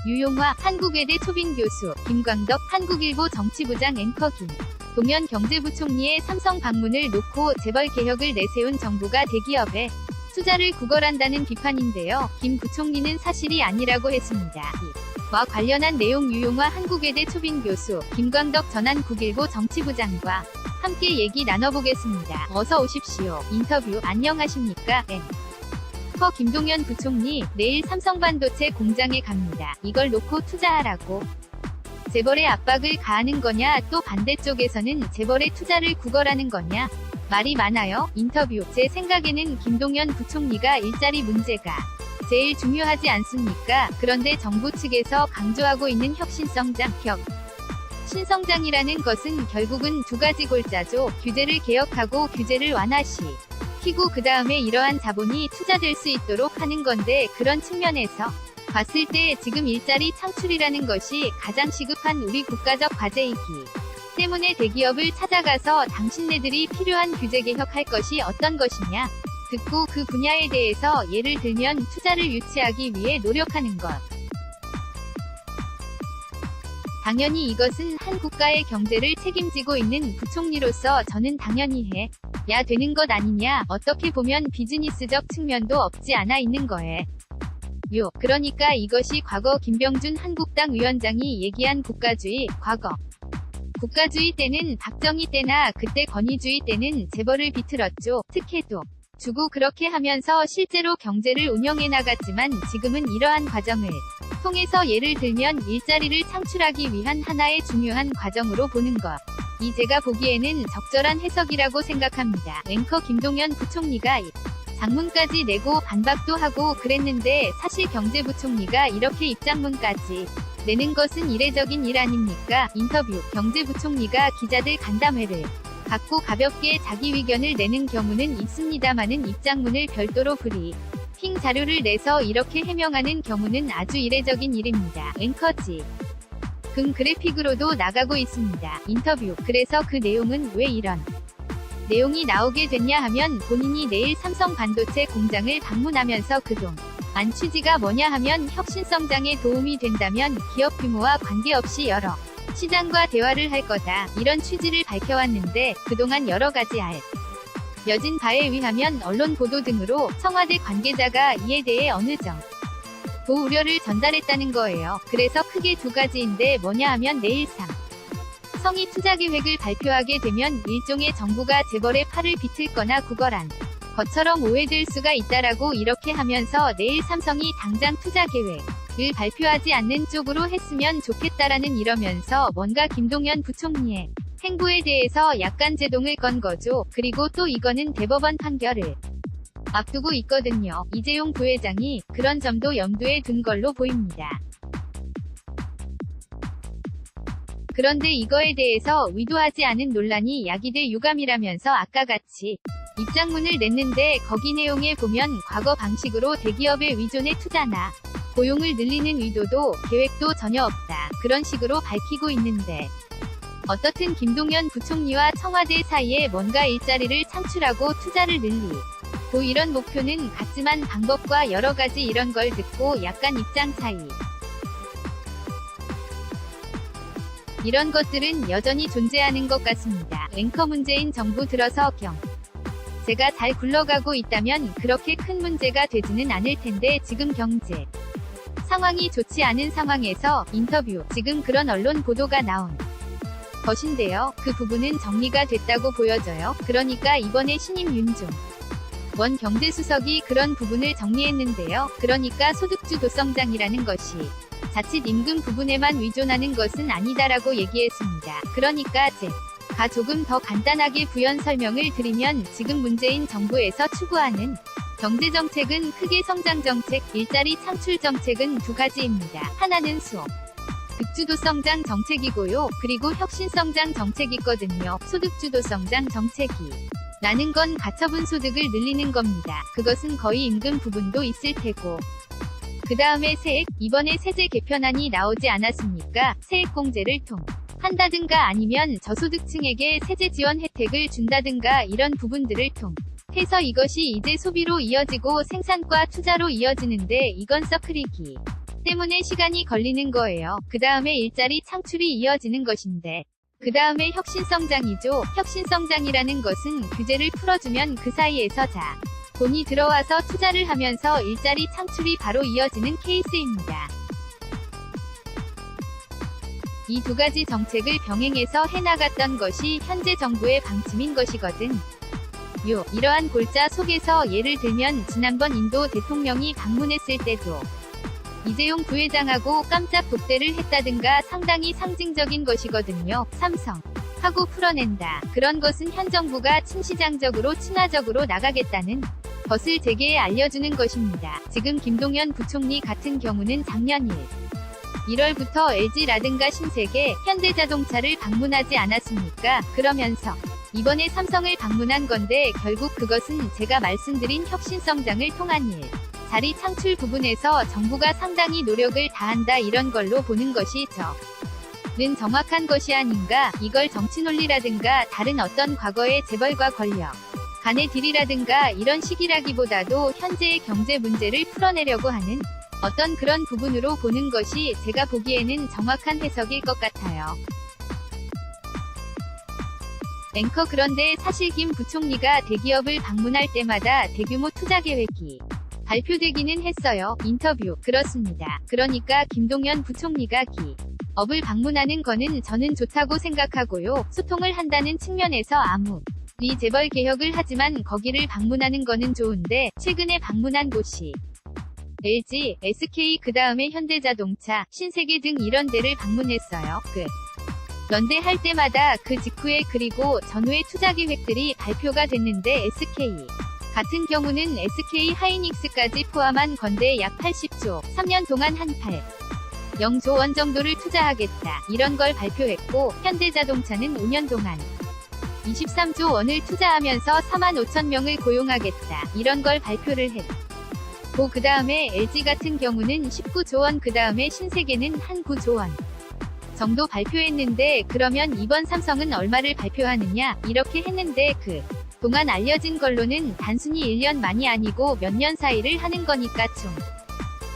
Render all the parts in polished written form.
유용화, 한국외대 초빙교수, 김광덕, 한국일보 정치부장 앵커 김 동연 경제부총리의 삼성 방문을 놓고 재벌 개혁을 내세운 정부가 대기업에 투자를 구걸한다는 비판인데요. 김 부총리는 사실이 아니라고 했습니다. 이와 관련한 내용 유용화 한국외대 초빙교수, 김광덕 전 한국일보 정치부장과 함께 얘기 나눠보겠습니다. 어서 오십시오. 인터뷰 안녕하십니까? 앵커 김동연 부총리, 내일 삼성반도체 공장에 갑니다. 이걸 놓고 투자하라고 재벌의 압박을 가하는 거냐, 또 반대쪽에서는 재벌의 투자를 구걸하는 거냐, 말이 많아요. 인터뷰, 제 생각에는 김동연 부총리가 일자리 문제가 제일 중요하지 않습니까? 그런데 정부 측에서 강조하고 있는 혁신성장, 신성장이라는 것은 결국은 두 가지 골자죠. 규제를 개혁하고 규제를 완화시키고 그 다음에 이러한 자본이 투자될 수 있도록 하는 건데, 그런 측면에서 봤을 때 지금 일자리 창출이라는 것이 가장 시급한 우리 국가적 과제이기 때문에 대기업을 찾아가서 당신네들이 필요한 규제 개혁할 것이 어떤 것이냐 듣고 그 분야에 대해서 예를 들면 투자를 유치하기 위해 노력하는 것. 당연히 이것은 한 국가의 경제를 책임지고 있는 부총리로서 저는 당연히 해야 되는 것 아니냐. 어떻게 보면 비즈니스적 측면도 없지 않아 있는 거예요. 그러니까 이것이 과거 김병준 한국당 위원장이 얘기한 국가주의, 과거 국가주의 때는 박정희 때나 그때 권위주의 때는 재벌을 비틀었죠. 특혜도 주고 그렇게 하면서 실제로 경제를 운영해 나갔지만 지금은 이러한 과정을 통해서 예를 들면 일자리를 창출하기 위한 하나의 중요한 과정으로 보는 것. 이 제가 보기에는 적절한 해석이라고 생각합니다. 앵커 김동연 부총리가 장문까지 내고 반박도 하고 그랬는데 사실 경제부총리가 이렇게 입장문까지 내는 것은 이례적인 일 아닙니까? 인터뷰, 경제부총리가 기자들 간담회를 갖고 가볍게 자기 의견을 내는 경우는 있습니다마는 입장문을 별도로 브리핑 자료를 내서 이렇게 해명하는 경우는 아주 이례적인 일입니다. 앵커지. 그래픽으로도 나가고 있습니다. 인터뷰, 그래서 그 내용은 왜 이런 내용이 나오게 됐냐 하면 본인이 내일 삼성 반도체 공장을 방문하면서 그동안 취지가 뭐냐 하면 혁신성장에 도움이 된다면 기업 규모와 관계없이 여러 시장과 대화를 할 거다. 이런 취지를 밝혀왔는데 그동안 여러 가지 알려진 바에 의하면 언론 보도 등으로 청와대 관계자가 이에 대해 어느 정도 우려를 전달했다는 거예요. 그래서 크게 두 가지인데 뭐냐 하면 내일 삼성이 투자 계획을 발표하게 되면 일종의 정부가 재벌의 팔을 비틀거나 구걸한 것처럼 오해될 수가 있다라고 이렇게 하면서 내일 삼성이 당장 투자 계획을 발표하지 않는 쪽으로 했으면 좋겠다라는 이러면서 뭔가 김동연 부총리의 행보에 대해서 약간 제동을 건 거죠. 그리고 또 이거는 대법원 판결을 앞두고 있거든요. 이재용 부회장이 그런 점도 염두에 둔 걸로 보입니다. 그런데 이거에 대해서 의도하지 않은 논란이 야기돼 유감이라면서 아까 같이 입장문을 냈는데 거기 내용에 보면 과거 방식으로 대기업의 위존에 투자나 고용을 늘리는 의도도 계획도 전혀 없다. 그런 식으로 밝히고 있는데 어떻든 김동연 부총리와 청와대 사이에 뭔가 일자리를 창출하고 투자를 늘리고 이런 목표는 같지만 방법과 여러 가지 이런 걸 듣고 약간 입장 차이. 이런 것들은 여전히 존재하는 것 같습니다. 앵커 문재인 정부 들어서 제가 잘 굴러가고 있다면 그렇게 큰 문제가 되지는 않을 텐데 지금 경제 상황이 좋지 않은 상황에서 인터뷰, 지금 그런 언론 보도가 나온 것인데요. 그 부분은 정리가 됐다고 보여져요. 그러니까 이번에 신임 윤종원 경제수석이 그런 부분을 정리했는데요. 그러니까 소득주 도성장이라는 것이 자칫 임금 부분에만 의존하는 것은 아니다라고 얘기했습니다. 그러니까 제가 조금 더 간단하게 부연 설명을 드리면 지금 문재인 정부에서 추구하는 경제정책은 크게 성장정책, 일자리 창출 정책은 두 가지입니다. 하나는 소득주도성장 정책이고요. 그리고 혁신성장 정책이거든요. 소득주도성장 정책이 라는 건 가처분 소득을 늘리는 겁니다. 그것은 거의 임금 부분도 있을 테고. 그 다음에 세액, 이번에 세제 개편안이 나오지 않았습니까? 세액공제를 한다든가 아니면 저소득층에게 세제 지원 혜택을 준다든가 이런 부분들을 통해서 이것이 이제 소비로 이어지고 생산과 투자로 이어지는데 이건 서클이기 때문에 시간이 걸리는 거예요. 그 다음에 일자리 창출이 이어지는 것인데 그 다음에 혁신성장이죠. 혁신성장이라는 것은 규제를 풀어주면 그 사이에서 돈이 들어와서 투자를 하면서 일자리 창출이 바로 이어지는 케이스입니다. 이 두 가지 정책을 병행해서 해나갔던 것이 현재 정부의 방침인 것이거든. 이러한 골자 속에서 예를 들면 지난번 인도 대통령이 방문했을 때도 이재용 부회장하고 깜짝 독대를 했다든가 상당히 상징적인 것이거든요. 삼성 하고 풀어낸다. 그런 것은 현 정부가 친시장적으로 친화적으로 나가겠다는 것을 재계에 알려주는 것입니다. 지금 김동연 부총리 같은 경우는 작년 1월부터 LG라든가 신세계, 현대자동차를 방문하지 않았습니까? 그러면서 이번에 삼성을 방문한 건데 결국 그것은 제가 말씀드린 혁신성장을 통한 자리 창출 부분에서 정부가 상당히 노력을 다한다 이런 걸로 보는 것이 는 정확한 것이 아닌가. 이걸 정치 논리라든가 다른 어떤 과거의 재벌과 권력 간의 딜이라든가 이런 식이라기보다도 현재의 경제 문제를 풀어내려고 하는 어떤 그런 부분으로 보는 것이 제가 보기에는 정확한 해석일 것 같아요. 앵커 그런데 사실 김 부총리가 대기업을 방문할 때마다 대규모 투자 계획이 발표되기는 했어요. 인터뷰. 그렇습니다. 그러니까 김동연 부총리가 기업을 방문하는 거는 저는 좋다고 생각하고요. 소통을 한다는 측면에서 아무리 재벌 개혁을 하지만 거기를 방문하는 거는 좋은데 최근에 방문한 곳이 LG, SK 그 다음에 현대자동차, 신세계 등 이런 데를 방문했어요. 그런데 할 때마다 그 직후에 그리고 전후에 투자 계획들이 발표가 됐는데 SK 같은 경우는 SK 하이닉스까지 포함한 건데 약 80조, 3년 동안 한 0조 원 정도를 투자하겠다. 이런 걸 발표했고 현대자동차는 5년 동안 23조 원을 투자하면서 4만 5천 명을 고용하겠다. 이런 걸 발표를 했고 그 다음에 LG 같은 경우는 19조 원 그 다음에 신세계는 한 9조 원 정도 발표했는데 그러면 이번 삼성은 얼마를 발표하느냐 이렇게 했는데 그 동안 알려진 걸로는 단순히 1년 만이 아니고 몇 년 사이를 하는 거니까 총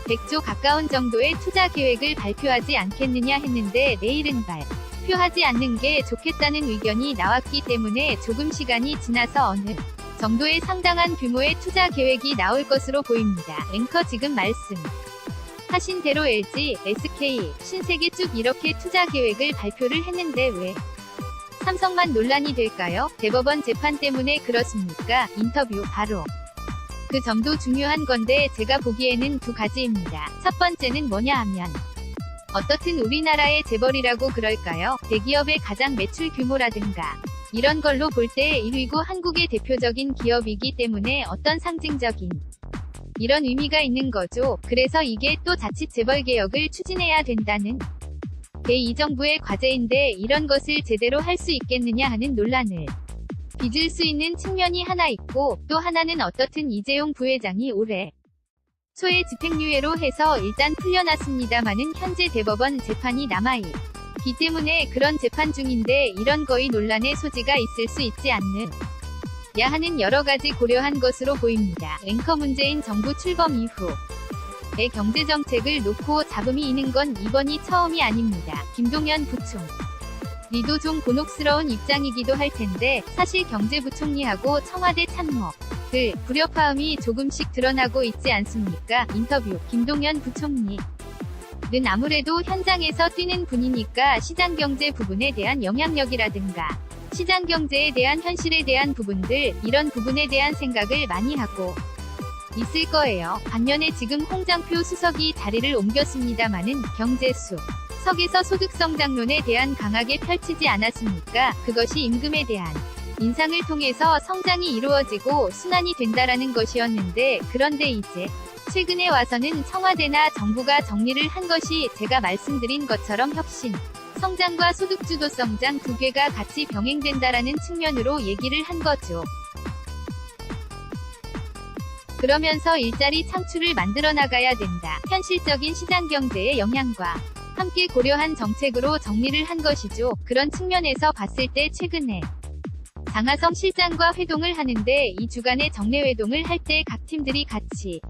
100조 가까운 정도의 투자 계획을 발표하지 않겠느냐 했는데 내일은 발표하지 않는 게 좋겠다는 의견이 나왔기 때문에 조금 시간이 지나서 어느 정도의 상당한 규모의 투자 계획이 나올 것으로 보입니다. 앵커 지금 말씀하신 대로 LG, SK, 신세계 쭉 이렇게 투자 계획을 발표를 했는데 왜 삼성만 논란이 될까요? 대법원 재판 때문에 그렇습니까? 인터뷰. 바로 그 점도 중요한 건데 제가 보기에는 두 가지입니다. 첫 번째는 뭐냐 하면 어떻든 우리나라의 재벌이라고 그럴까요? 대기업의 가장 매출 규모라든가 이런 걸로 볼 때 1위고 한국의 대표적인 기업이기 때문에 어떤 상징적인 이런 의미가 있는 거죠. 그래서 이게 또 자칫 재벌 개혁을 추진해야 된다는 게 이 정부의 과제인데 이런 것을 제대로 할 수 있겠느냐 하는 논란을 빚을 수 있는 측면이 하나 있고 또 하나는 어떻든 이재용 부회장이 올해 초에 집행유예로 해서 일단 풀려났습니다마는 현재 대법원 재판이 남아있기 때문에 그런 재판 중인데 이런 거의 논란의 소지가 있을 수 있지 않느냐 하는 여러 가지 고려한 것으로 보입니다. 앵커 문재인 정부 출범 이후의 경제정책을 놓고 잡음이 있는 건 이번이 처음이 아닙니다. 김동연 부총리도 좀 곤혹스러운 입장이기도 할 텐데 사실 경제부총리하고 청와대 참모들 불협화음이 조금씩 드러나고 있지 않습니까? 인터뷰. 김동연 부총리 는 아무래도 현장에서 뛰는 분이니까 시장경제 부분에 대한 영향력이라든가 시장경제에 대한 현실에 대한 부분들 이런 부분에 대한 생각을 많이 하고 있을 거예요. 반면에 지금 홍장표 수석이 자리를 옮겼습니다마는 경제수석에서 소득성장론에 대한 강하게 펼치지 않았습니까? 그것이 임금에 대한 인상을 통해서 성장이 이루어지고 순환이 된다라는 것이었는데 그런데 이제 최근에 와서는 청와대나 정부가 정리를 한 것이 제가 말씀드린 것처럼 혁신, 성장과 소득주도 성장 두 개가 같이 병행된다라는 측면으로 얘기를 한 거죠. 그러면서 일자리 창출을 만들어 나가야 된다. 현실적인 시장경제의 영향과 함께 고려한 정책으로 정리를 한 것이죠. 그런 측면에서 봤을 때 최근에 장하성 실장과 회동을 하는데 이 주간에 정례회동을 할 때 각 팀들이 같이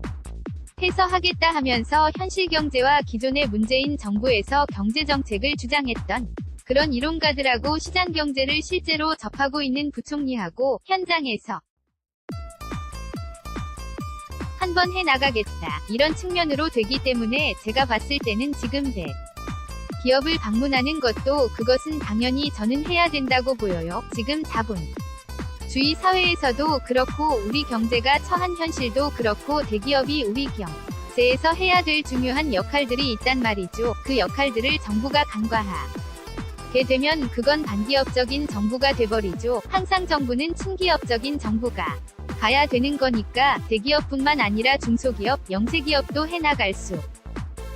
해서 하겠다 하면서 현실 경제와 기존의 문재인 정부에서 경제정책을 주장했던 그런 이론가들하고 시장 경제를 실제로 접하고 있는 부총리하고 현장에서 한번 해나가겠다. 이런 측면으로 되기 때문에 제가 봤을 때는 지금 기업을 방문하는 것도 그것은 당연히 저는 해야 된다고 보여요. 지금 자본주의 사회에서도 그렇고 우리 경제가 처한 현실도 그렇고 대기업이 우리 경제에서 해야 될 중요한 역할들이 있단 말이죠. 그 역할들을 정부가 간과하게 되면 그건 반기업적인 정부가 돼버리죠. 항상 정부는 친기업적인 정부가 가야 되는 거니까 대기업뿐만 아니라 중소기업, 영세기업도 해나갈 수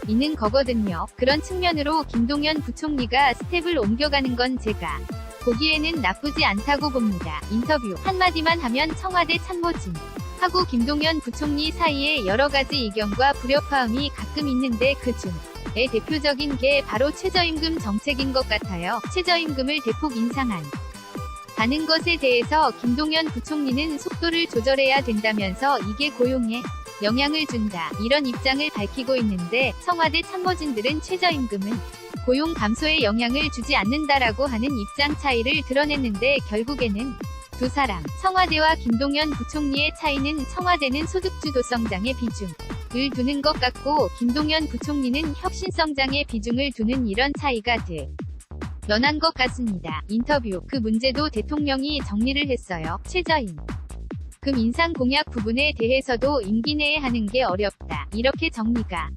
있는 거거든요. 그런 측면으로 김동연 부총리가 스텝을 옮겨가는 건 제가 보기에는 나쁘지 않다고 봅니다. 인터뷰 한마디만 하면 청와대 참모진 하고 김동연 부총리 사이에 여러가지 이견과 불협화음이 가끔 있는데 그중에 대표적인 게 바로 최저임금 정책인 것 같아요. 최저임금을 대폭 인상한다는 것에 대해서 김동연 부총리는 속도를 조절해야 된다면서 이게 고용에 영향을 준다. 이런 입장을 밝히고 있는데 청와대 참모진들은 최저임금은 고용 감소에 영향을 주지 않는다라고 하는 입장 차이를 드러냈는데 결국에는 두 사람, 청와대와 김동연 부총리의 차이는 청와대는 소득주도성장의 비중을 두는 것 같고 김동연 부총리는 혁신성장의 비중을 두는 이런 차이가 드러난 것 같습니다. 인터뷰 그 문제도 대통령이 정리를 했어요. 최저임금 인상 공약 부분에 대해서도 임기 내에 하는 게 어렵다. 이렇게 정리가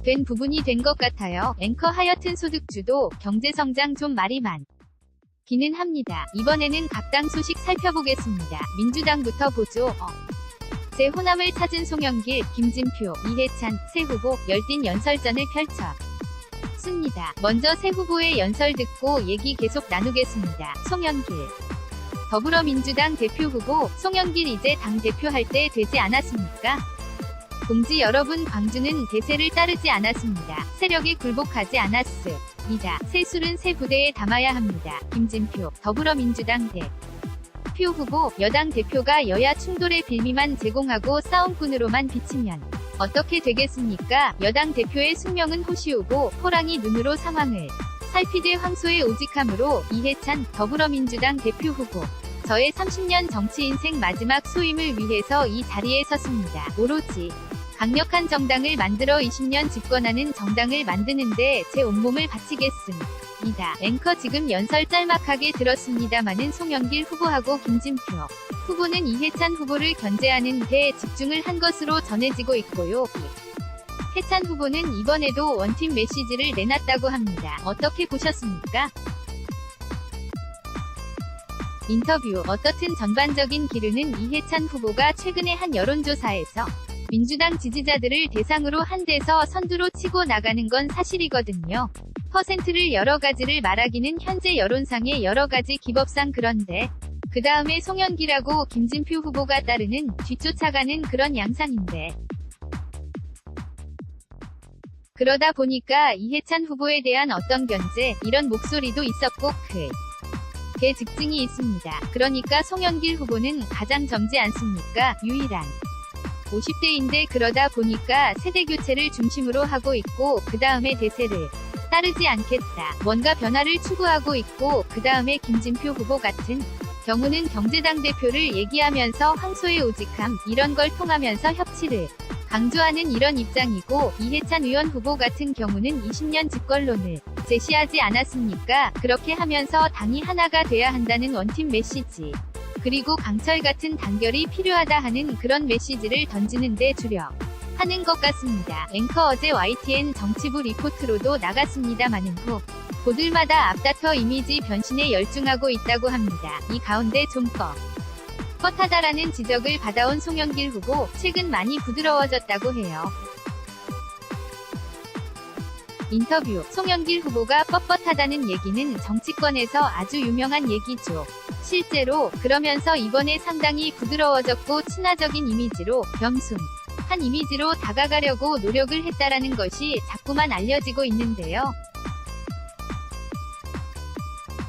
된 부분이 된 것 같아요. 앵커 하여튼 소득주도 경제성장 좀 말이 많기는 합니다. 이번에는 각 당 소식 살펴보겠습니다. 민주당부터 보죠. 제 호남을 찾은 송영길, 김진표, 이해찬 새 후보 열띤 연설전을 펼쳤습니다. 먼저 새 후보의 연설 듣고 얘기 계속 나누겠습니다. 송영길 더불어민주당 대표 후보, 송영길 이제 당대표 할 때 되지 않았습니까? 공지 여러분 광주는 대세를 따르지 않았습니다. 세력에 굴복하지 않았습니다. 새 술은 새 부대에 담아야 합니다. 김진표, 더불어민주당 대표 후보, 여당 대표가 여야 충돌의 빌미만 제공하고 싸움꾼으로만 비치면 어떻게 되겠습니까? 여당 대표의 숙명은 호시오고 호랑이 눈으로 상황을 살피되 황소의 오직함으로 이해찬 더불어민주당 대표 후보 저의 30년 정치 인생 마지막 소임을 위해서 이 자리에 섰습니다. 오로지 강력한 정당을 만들어 20년 집권하는 정당을 만드는데 제 온몸을 바치겠습니다. 앵커 지금 연설 짤막하게 들었습니다마는 송영길 후보하고 김진표 후보는 이해찬 후보를 견제하는 데 집중을 한 것으로 전해지고 있고요. 해찬 후보는 이번에도 원팀 메시지를 내놨다고 합니다. 어떻게 보셨습니까? 인터뷰 어떻든 전반적인 기류는 이해찬 후보가 최근에 한 여론조사에서 민주당 지지자들을 대상으로 한 데서 선두로 치고 나가는 건 사실이거든요. 퍼센트를 여러 가지를 말하기는 현재 여론상의 여러 가지 기법상 그런데 그 다음에 송영길하고 김진표 후보가 따르는 뒤쫓아가는 그런 양상인데 그러다 보니까 이해찬 후보에 대한 어떤 견제, 이런 목소리도 있었고 그게 직증이 있습니다. 그러니까 송영길 후보는 가장 젊지 않습니까? 유일한 50대인데 그러다 보니까 세대교체를 중심으로 하고 있고 그 다음에 대세를 따르지 않겠다. 뭔가 변화를 추구하고 있고 그 다음에 김진표 후보 같은 경우는 경제당 대표를 얘기하면서 황소의 오직함 이런 걸 통하면서 협치를 강조하는 이런 입장이고 이해찬 의원 후보 같은 경우는 20년 집권론을 제시하지 않았습니까? 그렇게 하면서 당이 하나가 돼야 한다는 원팀 메시지 그리고 강철 같은 단결이 필요하다 하는 그런 메시지를 던지는데 주력하는 것 같습니다. 앵커 어제 YTN 정치부 리포트로도 나갔습니다마는 후보들마다 앞다퉈 이미지 변신에 열중하고 있다고 합니다. 이 가운데 좀 뻣뻣하다라는 지적을 받아온 송영길 후보, 최근 많이 부드러워졌다고 해요. 인터뷰, 송영길 후보가 뻣뻣하다는 얘기는 정치권에서 아주 유명한 얘기죠. 실제로 그러면서 이번에 상당히 부드러워졌고 친화적인 이미지로 겸손한 이미지로 다가가려고 노력을 했다라는 것이 자꾸만 알려지고 있는데요.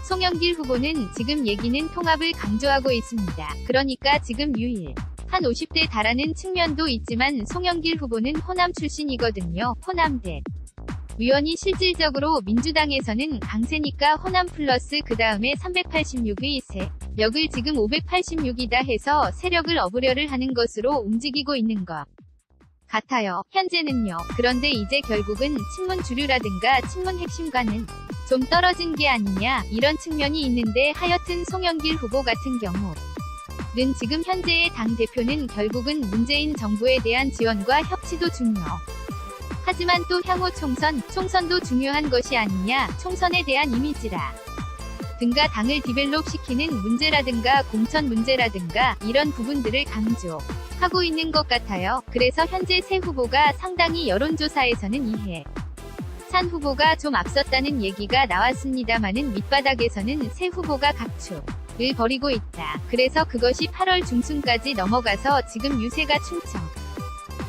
송영길 후보는 지금 얘기는 통합을 강조하고 있습니다. 그러니까 지금 한 50대 달하는 측면도 있지만 송영길 후보는 호남 출신이거든요. 호남대 위원이 실질적으로 민주당에서는 강세니까 호남 플러스 그 다음에 386의 세력을 지금 586이다 해서 세력을 업으려를 하는 것으로 움직이고 있는 것 같아요. 현재는요. 그런데 이제 결국은 친문 주류라든가 친문 핵심과는 좀 떨어진 게 아니냐 이런 측면이 있는데 하여튼 송영길 후보 같은 경우는 지금 현재의 당대표는 결국은 문재인 정부에 대한 지원과 협치도 중요. 하지만 또 향후 총선도 중요한 것이 아니냐 총선에 대한 이미지라 든가 당을 디벨롭시키는 문제라든가 공천 문제라든가 이런 부분들을 강조하고 있는 것 같아요. 그래서 현재 새 후보가 상당히 여론조사에서는 이해찬 후보가 좀 앞섰다는 얘기가 나왔습니다마는 밑바닥에서는 새 후보가 각축을 벌이고 있다. 그래서 그것이 8월 중순까지 넘어가서 지금 유세가 충청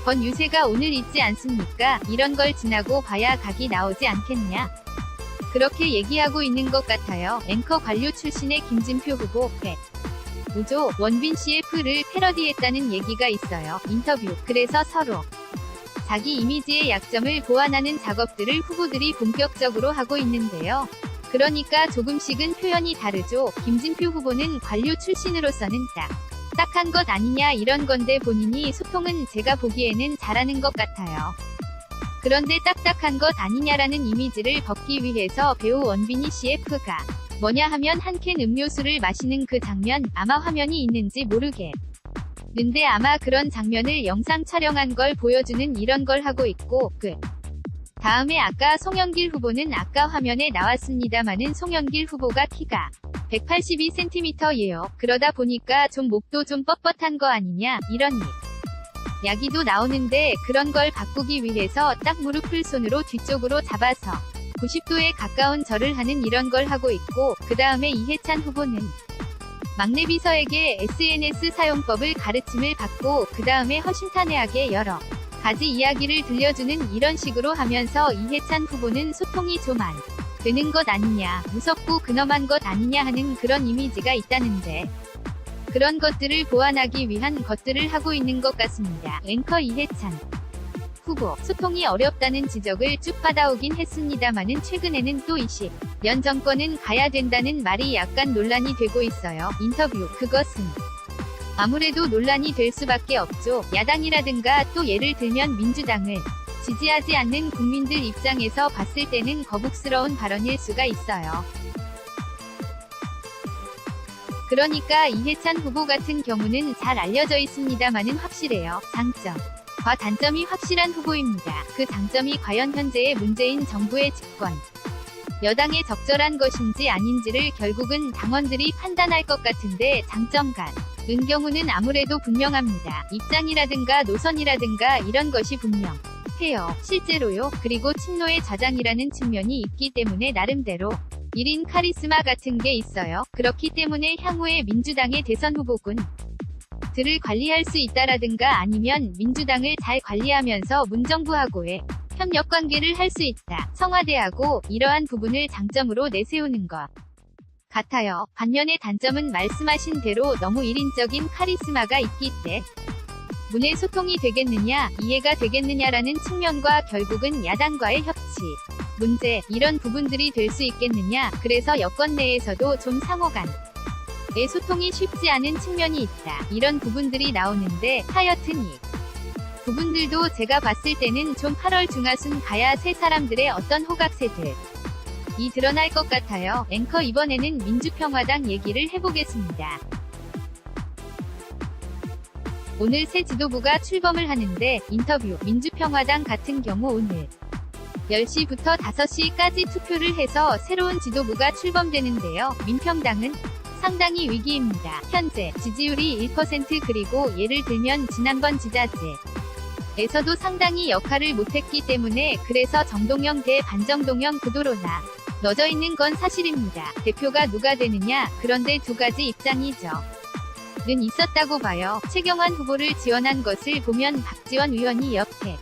번 유세가 오늘 있지 않습니까? 이런 걸 지나고 봐야 각이 나오지 않겠냐? 그렇게 얘기하고 있는 것 같아요. 앵커 관료 출신의 김진표 후보 우조 원빈 CF를 패러디했다는 얘기가 있어요. 인터뷰. 그래서 서로 자기 이미지의 약점을 보완하는 작업들을 후보들이 본격적으로 하고 있는데요. 그러니까 조금씩은 표현이 다르죠. 김진표 후보는 관료 출신으로서는 딱한 것 아니냐 이런 건데 본인이 소통은 제가 보기에는 잘하는 것 같아요. 그런데 딱딱한 것 아니냐라는 이미지를 벗기 위해서 배우 원빈이 CF가 뭐냐 하면 한 캔 음료수를 마시는 그 장면 아마 화면이 있는지 모르겠는데 아마 그런 장면을 영상 촬영한 걸 보여주는 이런 걸 하고 있고 다음에 아까 송영길 후보는 아까 화면에 나왔습니다마는 송영길 후보가 키가 182cm예요. 그러다 보니까 좀 목도 좀 뻣뻣한 거 아니냐 이런 이야기도 나오는데 그런 걸 바꾸기 위해서 딱 무릎을 손으로 뒤쪽으로 잡아서 90도에 가까운 절을 하는 이런 걸 하고 있고 그 다음에 이해찬 후보는 막내 비서에게 SNS 사용법을 가르침을 받고 그 다음에 허심탄회하게 여러 가지 이야기를 들려주는 이런 식으로 하면서 이해찬 후보는 소통이 좀 안 되는 것 아니냐, 무섭고 근엄한 것 아니냐 하는 그런 이미지가 있다는데 그런 것들을 보완하기 위한 것들을 하고 있는 것 같습니다. 앵커 이해찬 후보 소통이 어렵다는 지적을 쭉 받아오긴 했습니다마는 최근에는 또 20년 정권은 가야 된다는 말이 약간 논란이 되고 있어요. 인터뷰. 그것은 아무래도 논란이 될 수밖에 없죠. 야당이라든가 또 예를 들면 민주당을 지지하지 않는 국민들 입장에서 봤을 때는 거북스러운 발언일 수가 있어요. 그러니까 이해찬 후보 같은 경우는 잘 알려져 있습니다마는 확실해요. 장점과 단점이 확실한 후보입니다. 그 장점이 과연 현재의 문재인 정부의 집권 여당에 적절한 것인지 아닌지를 결국은 당원들이 판단할 것 같은데 장점 같은 경우는 아무래도 분명합니다. 입장이라든가 노선이라든가 이런 것이 분명해요. 실제로요. 그리고 친노의 좌장이라는 측면이 있기 때문에 나름대로 1인 카리스마 같은 게 있어요. 그렇기 때문에 향후에 민주당의 대선 후보군들을 관리할 수 있다라든가 아니면 민주당을 잘 관리하면서 문정부하고의 협력관계를 할 수 있다. 청와대하고 이러한 부분을 장점으로 내세우는 것 같아요. 반면에 단점은 말씀하신 대로 너무 1인적인 카리스마가 있기 때문에 소통이 되겠느냐, 이해가 되겠느냐라는 측면과 결국은 야당과의 협치 문제, 이런 부분들이 될 수 있겠느냐. 그래서 여권 내에서도 좀 상호간의 소통이 쉽지 않은 측면이 있다. 이런 부분들이 나오는데 하여튼 이 부분들도 제가 봤을 때는 좀 8월 중하순 가야 세 사람들의 어떤 호각세들이 드러날 것 같아요. 앵커 이번에는 민주평화당 얘기를 해보겠습니다. 오늘 새 지도부가 출범을 하는데 인터뷰. 민주평화당 같은 경우 오늘 10시부터 5시까지 투표를 해서 새로운 지도부가 출범되는데요. 민평당은 상당히 위기입니다. 현재 지지율이 1% 그리고 예를 들면 지난번 지자체에서도 상당히 역할을 못했기 때문에 그래서 정동영 대 반정동영 구도로 나눠져 있는 건 사실입니다. 대표가 누가 되느냐, 그런데 두 가지 입장이죠. 는 있었다고 봐요. 최경환 후보를 지원한 것을 보면 박지원 의원이 옆에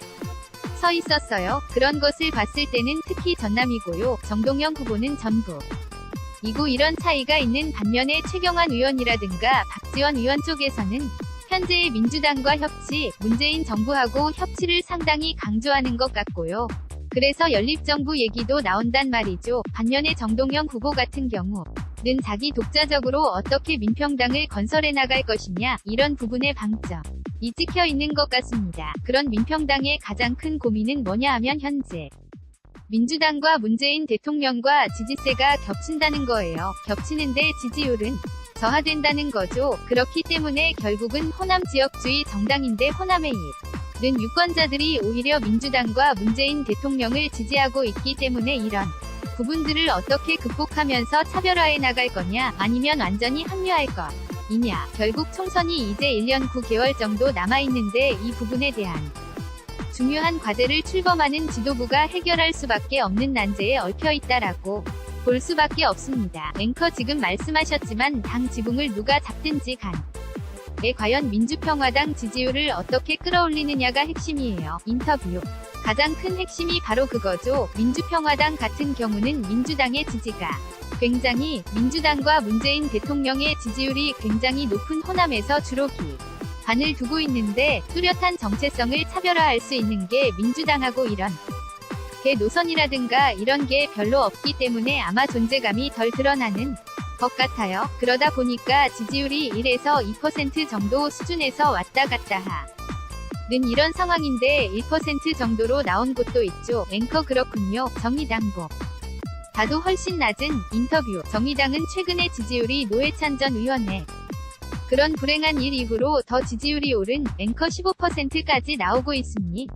서 있었어요. 그런 것을 봤을 때는 특히 전남이고요. 정동영 후보는 전북이고 이런 차이가 있는 반면에 최경환 의원이라든가 박지원 의원 쪽에서는 현재의 민주당과 협치, 문재인 정부하고 협치를 상당히 강조하는 것 같고요. 그래서 연립정부 얘기도 나온단 말이죠. 반면에 정동영 후보 같은 경우는 자기 독자적으로 어떻게 민평당을 건설해 나갈 것이냐, 이런 부분의 방점이 찍혀 있는 것 같습니다. 그런 민평당의 가장 큰 고민은 뭐냐 하면 현재 민주당과 문재인 대통령과 지지세가 겹친다는 거예요. 겹치는데 지지율은 저하된다는 거죠. 그렇기 때문에 결국은 호남 지역주의 정당인데 호남에 있는 유권자들이 오히려 민주당과 문재인 대통령을 지지하고 있기 때문에 이런 부분들을 어떻게 극복하면서 차별화해 나갈 거냐, 아니면 완전히 합류할 거이냐. 결국 총선이 이제 1년 9개월 정도 남아있는데 이 부분에 대한 중요한 과제를 출범하는 지도부가 해결할 수밖에 없는 난제에 얽혀 있다라고 볼 수밖에 없습니다. 앵커 지금 말씀하셨지만 당 지붕을 누가 잡든지 간에 과연 민주평화당 지지율을 어떻게 끌어올리느냐가 핵심이에요. 인터뷰. 가장 큰 핵심이 바로 그거죠. 민주평화당 같은 경우는 민주당의 지지가 굉장히, 민주당과 문재인 대통령의 지지율이 굉장히 높은 호남에서 주로 기반을 두고 있는데, 뚜렷한 정체성을 차별화할 수 있는 게 민주당하고 이런 개 노선이라든가 이런 게 별로 없기 때문에 아마 존재감이 덜 드러나는 것 같아요. 그러다 보니까 지지율이 1에서 2% 정도 수준에서 왔다 갔다 하는 이런 상황인데 1% 정도로 나온 곳도 있죠. 앵커 그렇군요. 정의당 봐도 훨씬 낮은. 인터뷰. 정의당은 최근에 지지율이 노회찬 전 의원의 그런 불행한 일 이후로 더 지지율이 오른. 앵커 15%까지 나오고 있습니다.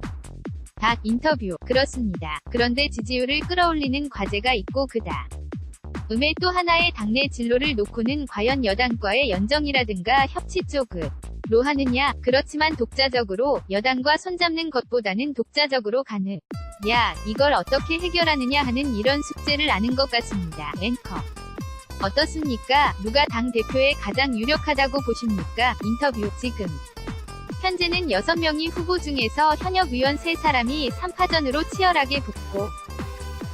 인터뷰. 그렇습니다. 그런데 지지율을 끌어올리는 과제가 있고 음에 또 하나의 당내 진로를 놓고는 과연 여당과의 연정이라든가 협치 쪽으로 하느냐. 그렇지만 독자적으로 여당과 손잡는 것보다는 독자적으로 가느냐, 이걸 어떻게 해결하느냐 하는 이런 숙제를 아는 것 같습니다. 앵커. 어떻습니까? 누가 당 대표에 가장 유력하다고 보십니까? 인터뷰. 지금 현재는 6명이 후보 중에서 현역 의원 3사람이 3파전으로 치열하게 붙고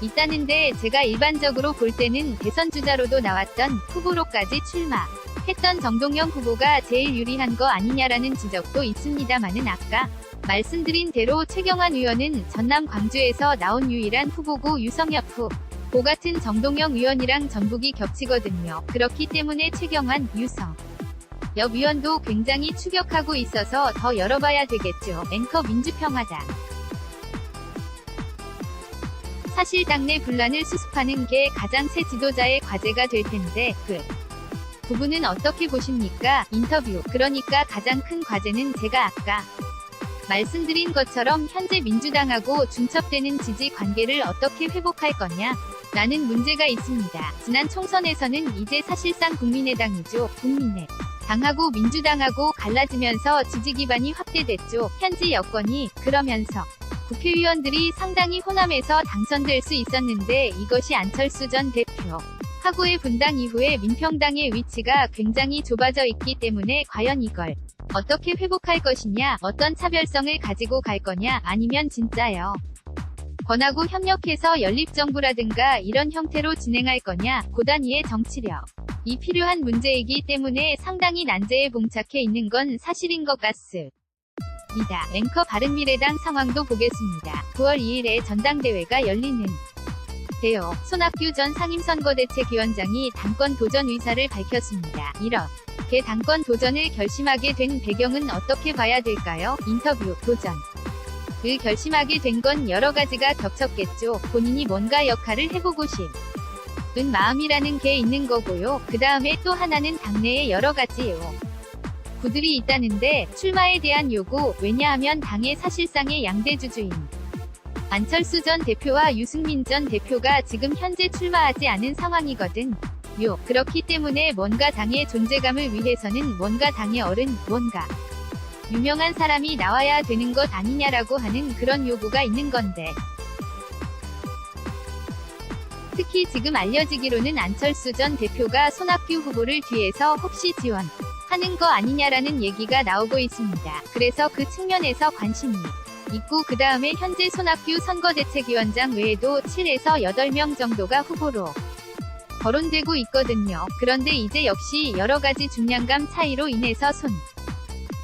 있다는데, 제가 일반적으로 볼 때는 대선 주자로도 나왔던 후보로까지 출마했던 정동영 후보가 제일 유리한 거 아니냐라는 지적도 있습니다마는 아까 말씀드린 대로 최경환 의원은 전남 광주에서 나온 유일한 후보고 유성엽 후보 같은 정동영 의원이랑 전북이 겹치거든요. 그렇기 때문에 최경환, 유성엽 의원도 굉장히 추격하고 있어서 더 열어봐야 되겠죠. 앵커. 민주평화당. 사실 당내 분란을 수습하는 게 가장 새 지도자의 과제가 될 텐데, 그 부분은 어떻게 보십니까? 인터뷰. 그러니까 가장 큰 과제는 제가 아까 말씀드린 것처럼 현재 민주당하고 중첩되는 지지 관계를 어떻게 회복할 거냐 라는 문제가 있습니다. 지난 총선에서는 이제 사실상 국민의당이죠. 국민의당하고 민주당하고 갈라지면서 지지 기반이 확대됐죠. 현재 여권이. 그러면서 국회의원들이 상당히 호남에서 당선될 수 있었는데, 이것이 안철수 전 대표하고의 분당 이후에 민평당의 위치가 굉장히 좁아져 있기 때문에 과연 이걸 어떻게 회복할 것이냐, 어떤 차별성을 가지고 갈 거냐, 아니면 진짜요 권하고 협력해서 연립정부라든가 이런 형태로 진행할 거냐, 고단위의 정치력이 필요한 문제이기 때문에 상당히 난제에 봉착해 있는 건 사실인 것 같습니다. 앵커. 바른미래당 상황도 보겠습니다. 9월 2일에 전당대회가 열리는 데요. 손학규 전 상임선거대책위원장이 당권 도전 의사를 밝혔습니다. 이렇게 당권 도전을 결심하게 된 배경은 어떻게 봐야 될까요? 인터뷰. 도전을 결심하게 된 건 여러 가지가 겹쳤겠죠. 본인이 뭔가 역할을 해보고 싶은 마음이라는 게 있는 거고요. 그 다음에 또 하나는 당내에 여러 가지요. 구들이 있다는데, 출마에 대한 요구. 왜냐하면 당의 사실상의 양대주주인 안철수 전 대표와 유승민 전 대표가 지금 현재 출마하지 않은 상황이거든요. 그렇기 때문에 뭔가 당의 존재감을 위해서는 뭔가 당의 어른, 뭔가 유명한 사람이 나와야 되는 것 아니냐라고 하는 그런 요구가 있는 건데, 특히 지금 알려지기로는 안철수 전 대표가 손학규 후보를 뒤에서 혹시 지원하는 거 아니냐라는 얘기가 나오고 있습니다. 그래서 그 측면에서 관심이 있고, 그 다음에 현재 손학규 선거대책위원장 외에도 7에서 8명 정도가 후보로 거론되고 있거든요. 그런데 이제 역시 여러가지 중량감 차이로 인해서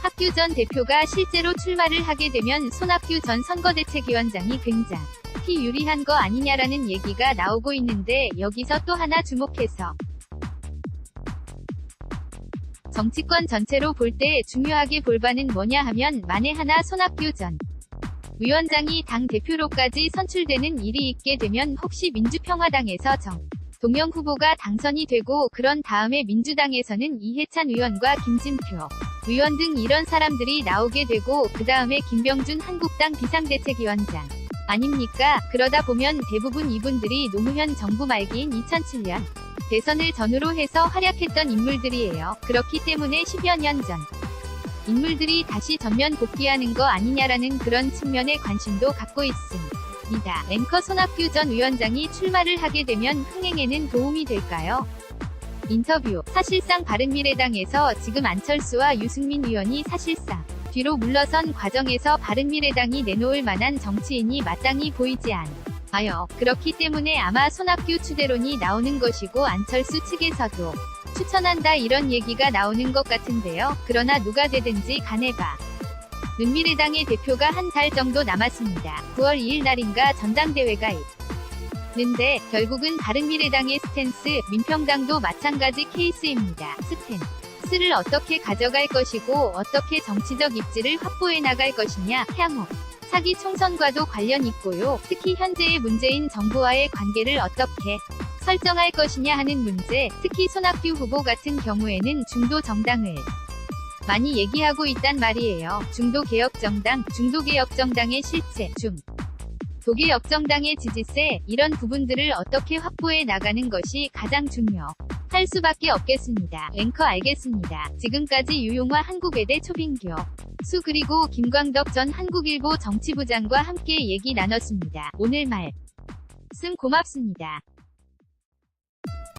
학규 전 대표가 실제로 출마를 하게 되면 손학규 전 선거대책위원장이 굉장히 유리한 거 아니냐라는 얘기가 나오고 있는데, 여기서 또 하나 주목해서 정치권 전체로 볼 때 중요하게 볼 바는 뭐냐 하면, 만에 하나 손학규 전 위원장이 당 대표로까지 선출되는 일이 있게 되면 혹시 민주평화당에서 정동영 후보가 당선이 되고, 그런 다음에 민주당에서는 이해찬 의원과 김진표 의원 등 이런 사람들이 나오게 되고, 그 다음에 김병준 한국당 비상대책위원장 아닙니까? 그러다 보면 대부분 이분들이 노무현 정부 말기인 2007년 대선을 전후로 해서 활약했던 인물들이에요. 그렇기 때문에 10여 년 전 인물들이 다시 전면 복귀하는 거 아니냐라는 그런 측면에 관심도 갖고 있습니다. 앵커 손학규 전 위원장이 출마를 하게 되면 흥행에는 도움이 될까요? 인터뷰. 사실상 바른미래당에서 지금 안철수와 유승민 의원이 사실상 뒤로 물러선 과정에서 바른미래당이 내놓을 만한 정치인이 마땅히 보이지 않아요. 그렇기 때문에 아마 손학규 추대론이 나오는 것이고, 안철수 측에서도 추천한다 이런 얘기가 나오는 것 같은데요. 그러나 누가 되든지 간에 바른미래당의 대표가 한 달 정도 남았습니다. 9월 2일 날인가 전당대회가 있는데, 결국은 바른미래당의 스탠스, 민평당도 마찬가지 케이스입니다. 스탠스를 어떻게 가져갈 것이고, 어떻게 정치적 입지를 확보해 나갈 것이냐, 향후 차기 총선과도 관련 있고요. 특히 현재의 문재인 정부와의 관계를 어떻게 설정할 것이냐 하는 문제, 특히 손학규 후보 같은 경우에는 중도 정당을 많이 얘기하고 있단 말이에요. 중도개혁정당의 실체, 도개혁정당의 지지세, 이런 부분들을 어떻게 확보해 나가는 것이 가장 중요할 수밖에 없겠습니다. 앵커 알겠습니다. 지금까지 유용화 한국외대 초빙교 수 그리고 김광덕 전 한국일보 정치부장과 함께 얘기 나눴습니다. 오늘 말씀 고맙습니다.